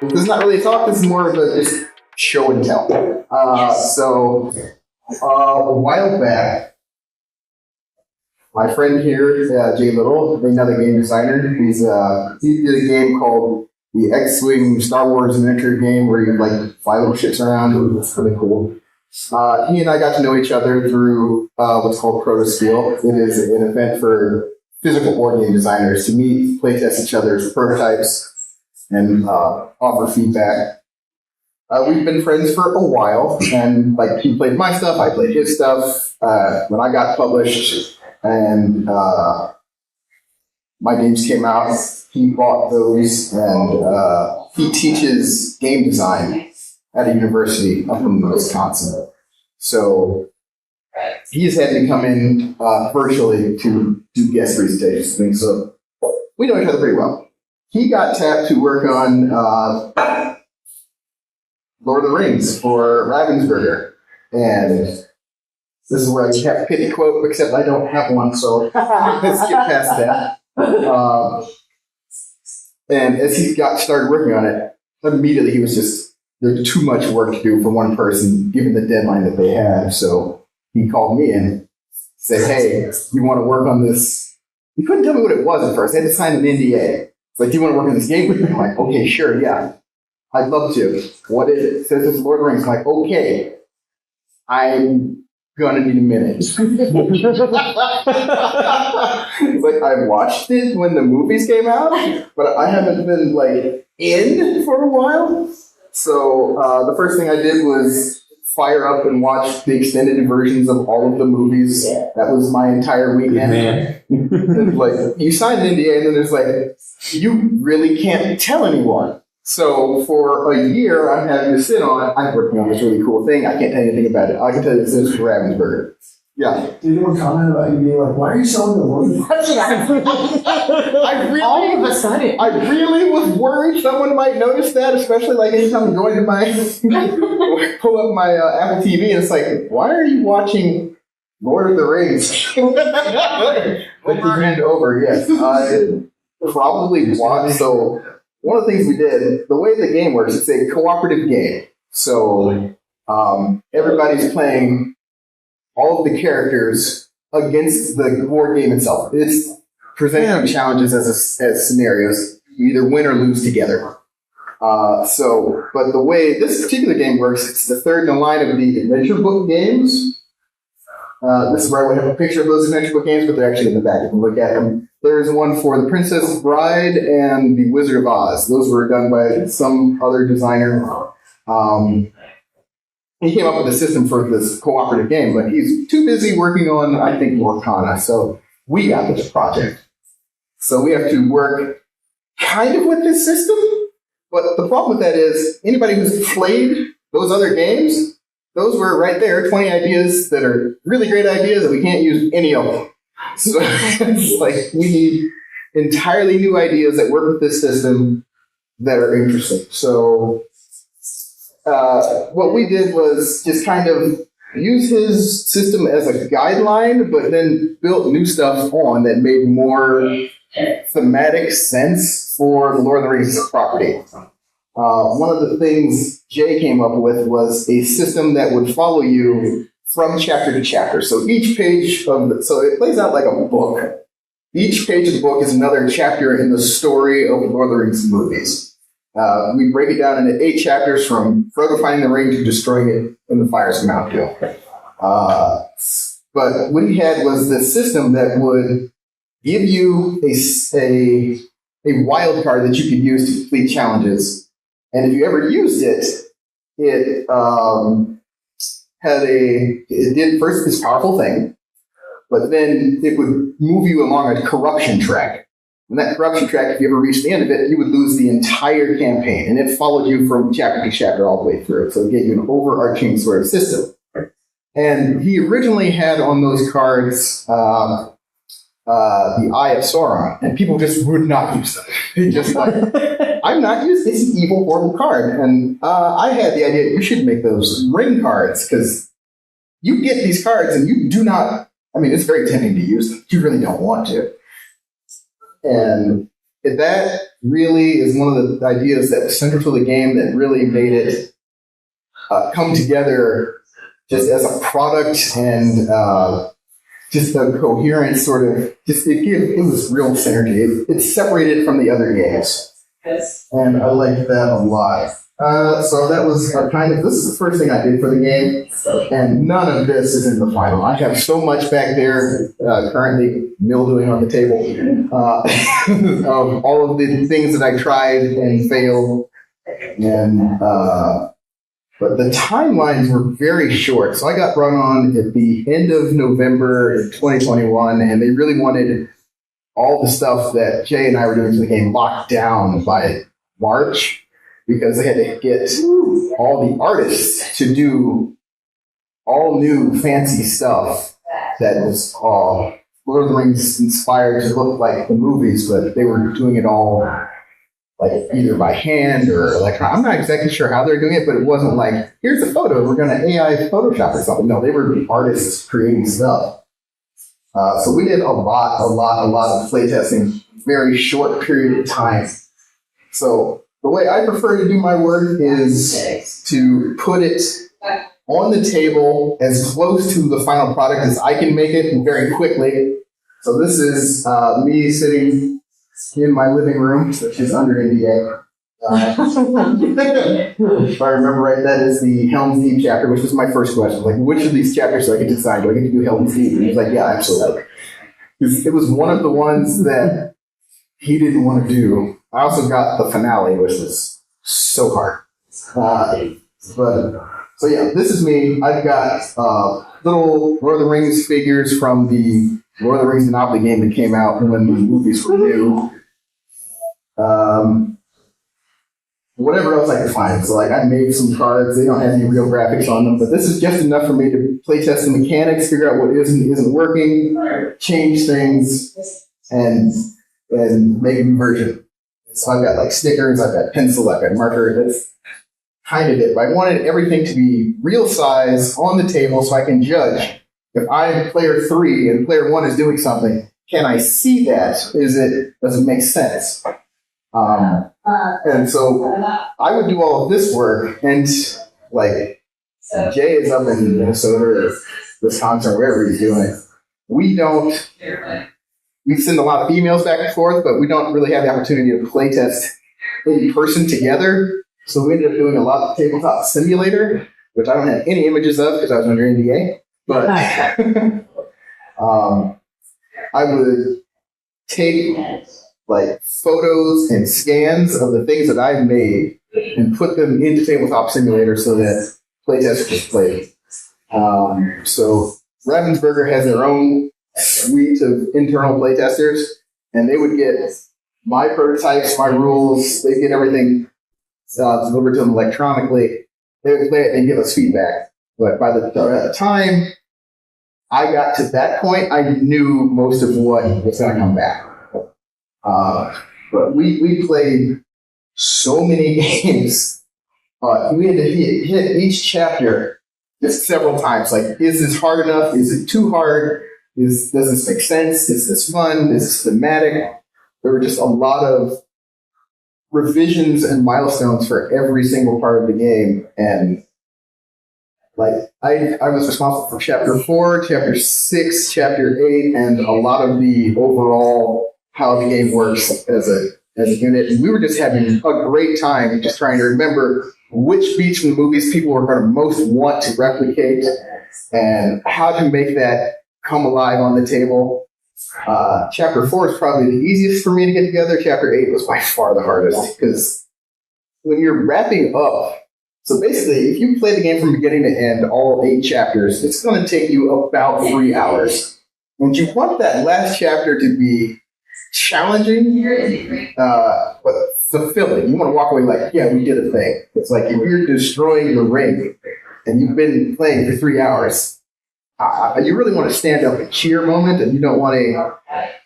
this is not really a talk. This is more of a just show and tell. So a while back, my friend here, Jay Little, another game designer, he did a game called the X-Wing Star Wars miniature game where you like fly little ships around. It's really cool. He and I got to know each other through what's called Protospiel. It is an event for physical board game designers to meet, playtest each other's prototypes, and offer feedback. We've been friends for a while, and like he played my stuff, I played his stuff. When I got published and my games came out, he bought those, and he teaches game design at a university up in Wisconsin. So he's had me come in virtually to do guest presentations and things. So we know each other pretty well. He got tapped to work on Lord of the Rings for Ravensburger. And this is where I have a pity quote, except I don't have one, so let's get past that. And as he got started working on it, immediately he was just, there's too much work to do for one person, given the deadline that they had. So he called me and said, hey, you want to work on this? He couldn't tell me what it was at first. I had to sign an NDA. It's like, do you want to work on this game with me? I'm like, okay, sure, yeah. I'd love to. What is it? It says it's Lord of the Rings. I'm like, okay, I'm gonna need a minute. It's like, I watched it when the movies came out, but I haven't been like in for a while. So the first thing I did was fire up and watch the extended versions of all of the movies. That was my entire weekend. Like, you sign an NDA, and then there's like, you really can't tell anyone. So for a year, I'm having to sit on it. I'm working on this really cool thing. I can't tell you anything about it. I can tell you this is for Ravensburger. Yeah. Did anyone comment about you being like, why are you selling the Lord? All of a sudden. I really was worried someone might notice that, especially like anytime I'm going to pull up my Apple TV, and it's like, why are you watching Lord of the Rings? Over and over, yes. I probably watched, so one of the things we did, the way the game works, it's a cooperative game. So everybody's playing all of the characters against the board game itself. It's presenting challenges as scenarios. You either win or lose together. But the way this particular game works, it's the third in the line of the adventure book games. This is where I would have a picture of those adventure book games, but they're actually in the back. You can look at them. There's one for The Princess Bride and The Wizard of Oz. Those were done by some other designer. He came up with a system for this cooperative game, but he's too busy working on, I think, Lorcana. So we got this project. So we have to work kind of with this system, but the problem with that is anybody who's played those other games, those were right there, 20 ideas that are really great ideas that we can't use any of them. So it's like we need entirely new ideas that work with this system that are interesting. So what we did was just kind of use his system as a guideline, but then built new stuff on that made more thematic sense for the Lord of the Rings property. One of the things Jay came up with was a system that would follow you from chapter to chapter. So each page so it plays out like a book. Each page of the book is another chapter in the story of the Lord of the Rings movies. We break it down into 8 chapters from Frodo finding the ring to destroying it in the fires of Mount Doom. But what he had was this system that would give you a wild card that you could use to complete challenges. And if you ever used it, it did first this powerful thing, but then it would move you along a corruption track. And that corruption track, if you ever reached the end of it, you would lose the entire campaign. And it followed you from chapter to chapter all the way through. So it gave you an overarching sort of system. And he originally had on those cards the Eye of Sauron. And people just would not use them. They just like, I'm not using this evil, horrible card. And I had the idea you should make those ring cards, because you get these cards and you do not, I mean, it's very tempting to use them. You really don't want to. And that really is one of the ideas that was central to the game that really made it come together just as a product and just a coherent sort of, it was real synergy. It separated from the other games. And I liked that a lot. So that was this is the first thing I did for the game, and none of this is in the final. I have so much back there currently mildewing on the table of all of the things that I tried and failed, and but the timelines were very short. So I got brought on at the end of November 2021, and they really wanted all the stuff that Jay and I were doing for the game locked down by March, because they had to get all the artists to do all new fancy stuff that was Lord of the Rings inspired to look like the movies, but they were doing it all like either by hand or electronic. I'm not exactly sure how they're doing it, but it wasn't like, here's a photo, we're going to AI Photoshop or something. No, they were artists creating stuff. So we did a lot of playtesting, very short period of time. So the way I prefer to do my work is to put it on the table as close to the final product as I can make it, and very quickly. So this is me sitting in my living room, which is under NDA. If I remember right, that is the Helm's Deep chapter, which was my first question. Like, which of these chapters do I get to decide? Do I get to do Helm's Deep? And he was like, yeah, absolutely. It was one of the ones that he didn't want to do. I also got the finale, which was so hard. So yeah, this is me. I've got little Lord of the Rings figures from the Lord of the Rings Monopoly game that came out when the movies were new. Whatever else I could find. So like I made some cards. They don't have any real graphics on them, but this is just enough for me to play test the mechanics, figure out what is and isn't working, change things, and make a version. So I've got like stickers, I've got pencil, I've got marker. That's kind of it. But I wanted everything to be real size on the table so I can judge. If I'm player 3 and player 1 is doing something, can I see that? Does it make sense? And so I would do all of this work, and like Jay is up in Minnesota or Wisconsin or wherever he's doing. We send a lot of emails back and forth, but we don't really have the opportunity to play test in person together. So we ended up doing a lot of Tabletop Simulator, which I don't have any images of because I was under NDA. But I would take like photos and scans of the things that I've made and put them into Tabletop Simulator so that playtesters just play. So Ravensburger has their own suite of internal playtesters, and they would get my prototypes, my rules, they get everything delivered to them electronically. They would play it and give us feedback. But by the time I got to that point, I knew most of what was going to come back. But we played so many games. We had to hit each chapter just several times. Like, is this hard enough? Is it too hard? Does this make sense? Is this fun? Is this thematic? There were just a lot of revisions and milestones for every single part of the game. And like I was responsible for chapter 4, chapter 6, chapter 8, and a lot of the overall how the game works as a unit. And we were just having a great time just trying to remember which beats from the movies people were going to most want to replicate and how to make that come alive on the table. Chapter 4 is probably the easiest for me to get together. Chapter 8 was by far the hardest because when you're wrapping up, so basically if you play the game from beginning to end, all 8 chapters, it's going to take you about 3 hours. And you want that last chapter to be challenging, but fulfilling. You want to walk away like, yeah, we did a thing. It's like if you're destroying the ring and you've been playing for 3 hours, you really want to stand up and cheer moment, and you don't want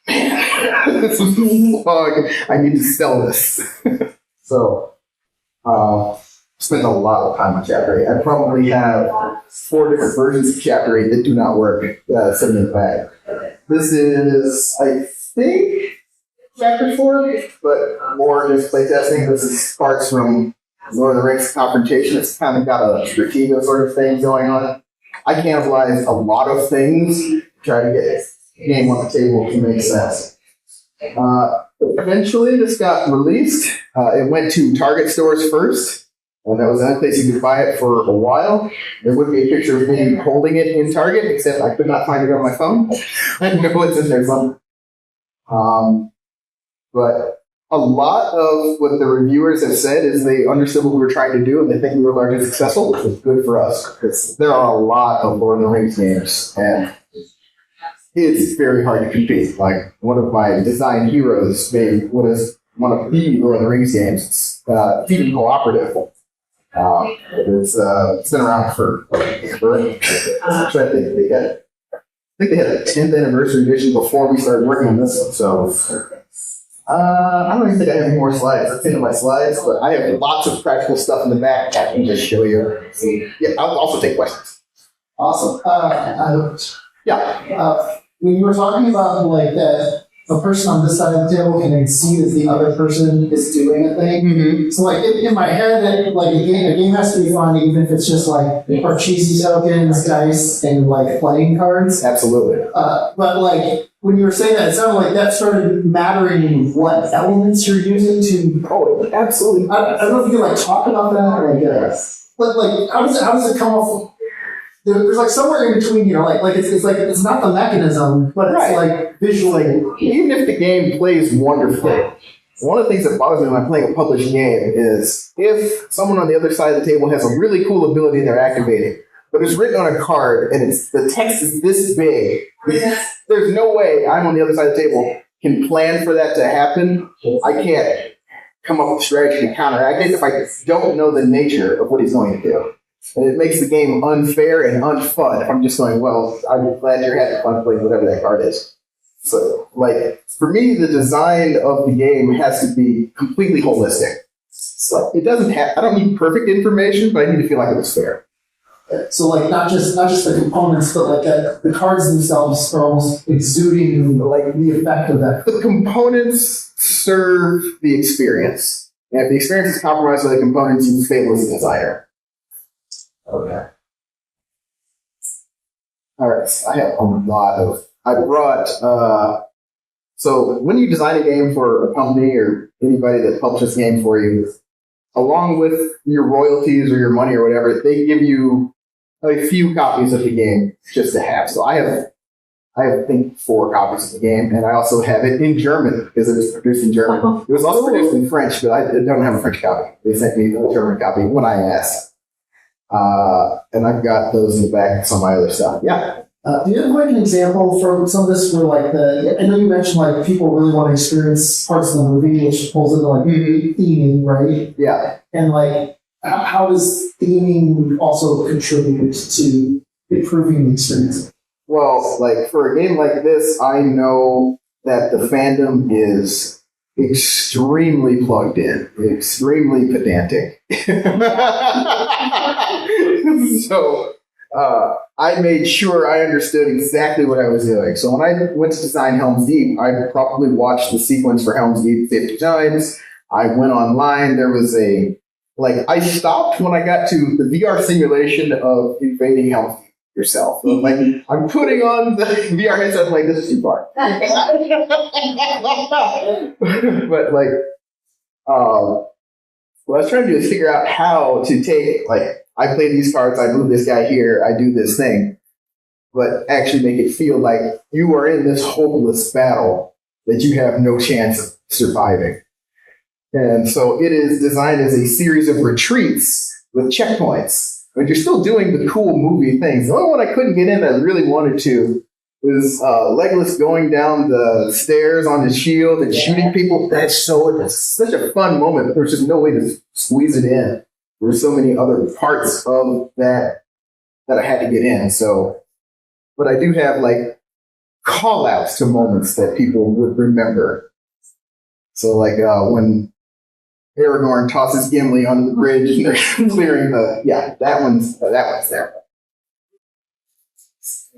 this is fun. I need to sell this. So, spent a lot of time on Chapter 8. I probably have 4 different versions of Chapter 8 that do not work. Send them back. This is, I think, Chapter 4, but more just playtesting. This is sparks from Lord of the Rings Confrontation. It's kind of got a strategic sort of thing going on. I cannibalized a lot of things to try to get the game on the table to make sense. Eventually, this got released. It went to Target stores first, and that was the only place you could buy it for a while. There would be a picture of me holding it in Target, except I could not find it on my phone. I know it's in there somewhere. But a lot of what the reviewers have said is they understood what we were trying to do, and they think we were largely successful, which was good for us, because there are a lot of Lord of the Rings games, and it's very hard to compete. Like, one of my design heroes made what is one of the Lord of the Rings games, even cooperative. It's been around for I think they had a 10th anniversary edition before we started working on this one, so I don't even think I have any more slides. That's the end of my slides, but I have lots of practical stuff in the back I can just show you. Yeah, I'll also take questions. Awesome. Yeah. When you were talking about like that, a person on this side of the table can see that the other person is doing a thing. Mm-hmm. So like in my head, like a game has to be fun, even if it's just like cheesy tokens, dice, and like playing cards. Absolutely. But like when you were saying that, it sounded like that started mattering what elements you're using to. Oh, absolutely. I don't know if you can like talk about that or like. But like, how does it come off? There's like somewhere in between, you know, like it's like it's not the mechanism, but it's like visually. Even if the game plays wonderfully, one of the things that bothers me when I'm playing a published game is if someone on the other side of the table has a really cool ability they're activating, but it's written on a card and the text is this big. There's no way I'm on the other side of the table can plan for that to happen. I can't come up with a strategy to counteract it if I don't know the nature of what he's going to do. And it makes the game unfair and unfun if I'm just going, well, I'm glad you're having fun playing whatever that card is. So, like, for me, the design of the game has to be completely holistic. So it doesn't have, I don't need perfect information, but I need to feel like it was fair. So, like, not just the components, but like the cards themselves are almost exuding like the effect of that. The components serve the experience. And if the experience is compromised by the components, you fail as a designer. Okay. All right. I have a lot of. I brought. So when you design a game for a company or anybody that publishes a game for you, along with your royalties or your money or whatever, they give you a few copies of the game just to have. So I have I think 4 copies of the game, and I also have it in German because it was produced in German. It was also produced in French, but I don't have a French copy. They sent me a German copy when I asked. And I've got those in the back, some of my other stuff. Yeah. Do you have like an example from some of this where like I know you mentioned like people really want to experience parts of the movie, which pulls into like theming, right? Yeah. And like, how does theming also contribute to improving the experience? Well, like for a game like this, I know that the fandom is extremely plugged in, extremely pedantic. So I made sure I understood exactly what I was doing. So when I went to design Helm's Deep, I probably watched the sequence for Helm's Deep 50 times. I went online. There was I stopped when I got to the VR simulation of invading Helm's Deep yourself. So I'm putting on the VR headset, I'm like, this is too far. But what I was trying to do is figure out how to take, I play these cards, I move this guy here, I do this thing, but actually make it feel like you are in this hopeless battle that you have no chance of surviving. And so it is designed as a series of retreats with checkpoints. But you're still doing the cool movie things. The only one I couldn't get in that I really wanted to was Legolas going down the stairs on his shield and shooting people. That's such a fun moment, but there's just no way to squeeze it in. There's so many other parts of that I had to get in. So, but I do have call outs to moments that people would remember. So when Aragorn tosses Gimli onto the bridge and they're clearing that one's there.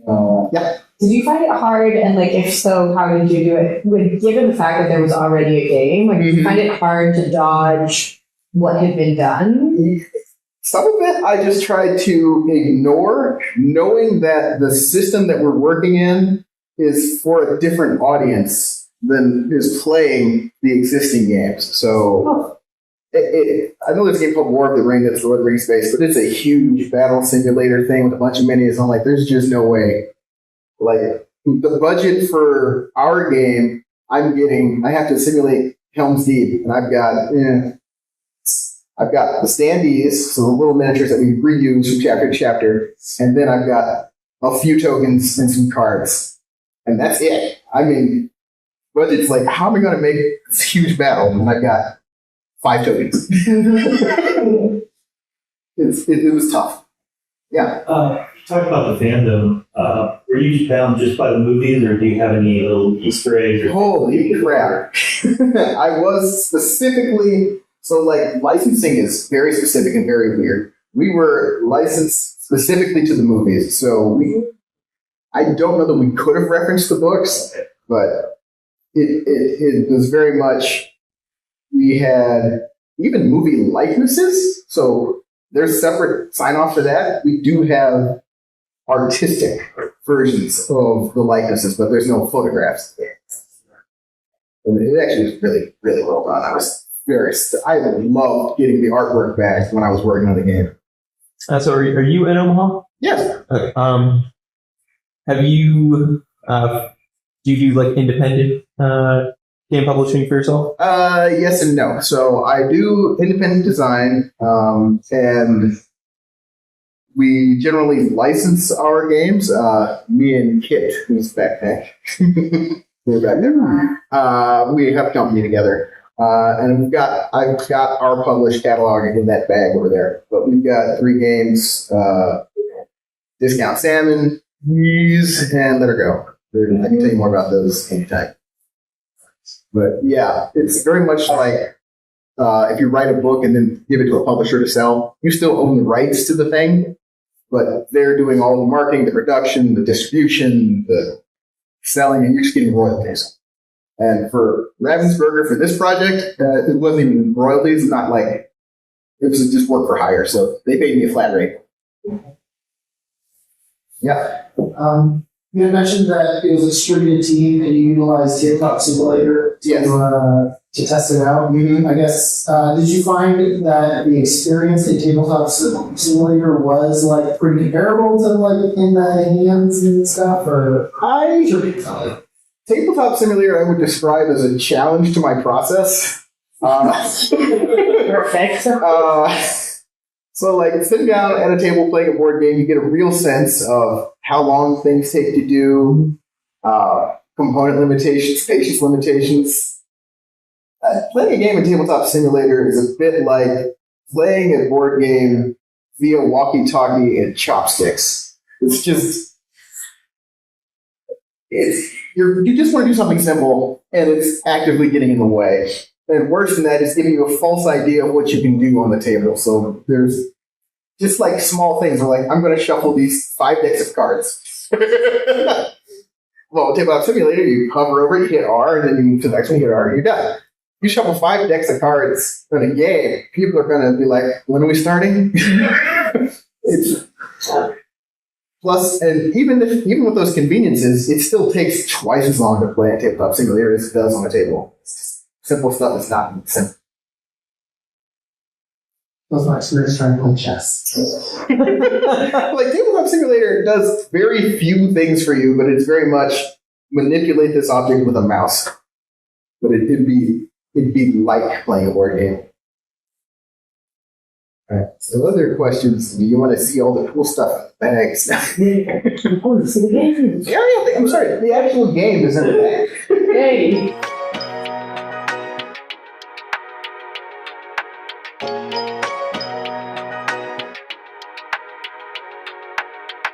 Yeah. Did you find it hard, and like if so, how did you do it? Given the fact that there was already a game, like did you find it hard to dodge what had been done? Some of it I just tried to ignore, knowing that the system that we're working in is for a different audience than is playing the existing games. So I know there's a game called War of the Ring that's Lord of the Rings based, but it's a huge battle simulator thing with a bunch of minis. I'm like, there's just no way. Like, the budget for our game, I have to simulate Helm's Deep, and I've got the standees, so the little miniatures that we reuse from chapter to chapter, and then I've got a few tokens and some cards. And that's it. I mean, but it's like, how am I going to make this huge battle when I've got 5 tokens? It was tough. Yeah. Talk about the fandom. Were you bound just by the movies, or do you have any little Easter eggs? Holy crap. I was specifically, so like licensing is very specific and very weird. We were licensed specifically to the movies. So I don't know that we could have referenced the books, but it was very much, we had even movie likenesses. So there's separate sign off for that. We do have artistic versions of the likenesses, but there's no photographs. And it actually was really, really well done. I loved getting the artwork back when I was working on the game. So are you in Omaha? Yes. Okay. Have you, do you do like independent game publishing for yourself? Yes and no. So I do independent design, and we generally license our games. Me and Kit, who's back there, we're back there. We have a company together, and I've got our published catalog in that bag over there. But we've got 3 games: Discount Salmon, Knees, and Let Her Go. I can tell you more about those anytime. But yeah, it's very much like if you write a book and then give it to a publisher to sell, you still own the rights to the thing, but they're doing all the marketing, the production, the distribution, the selling, and you're just getting royalties. And for Ravensburger, for this project, it wasn't even royalties, not like, it was just work for hire, so they paid me a flat rate. Yeah. You had mentioned that it was a distributed team and you utilized Tabletop Simulator to test it out. Mm-hmm. I guess, did you find that the experience in Tabletop Simulator was like pretty comparable to like in the hands and stuff? Or Tabletop Simulator I would describe as a challenge to my process. Perfect. So like sitting down at a table playing a board game, you get a real sense of how long things take to do, component limitations, patience limitations. Playing a game in Tabletop Simulator is a bit like playing a board game via walkie-talkie and chopsticks. It's just, you just want to do something simple, and it's actively getting in the way. And worse than that is giving you a false idea of what you can do on the table. So there's just like small things. Like, I'm going to shuffle these 5 decks of cards. Well, Tabletop Simulator, you hover over it, you hit R, and then you move to the next one, you hit R, and you're done. You shuffle 5 decks of cards in a game, people are going to be like, when are we starting? Plus, and even with those conveniences, it still takes twice as long to play a Tabletop Simulator as it does on a table. Simple stuff is not simple. That was my experience trying to play chess. Like, Tabletop Simulator does very few things for you, but it's very much manipulate this object with a mouse. But it'd be like playing a board game. Alright, so other questions? Do you want to see all the cool stuff in the bags? Oh, see the game. I'm sorry, the actual game is in the bag. Hey.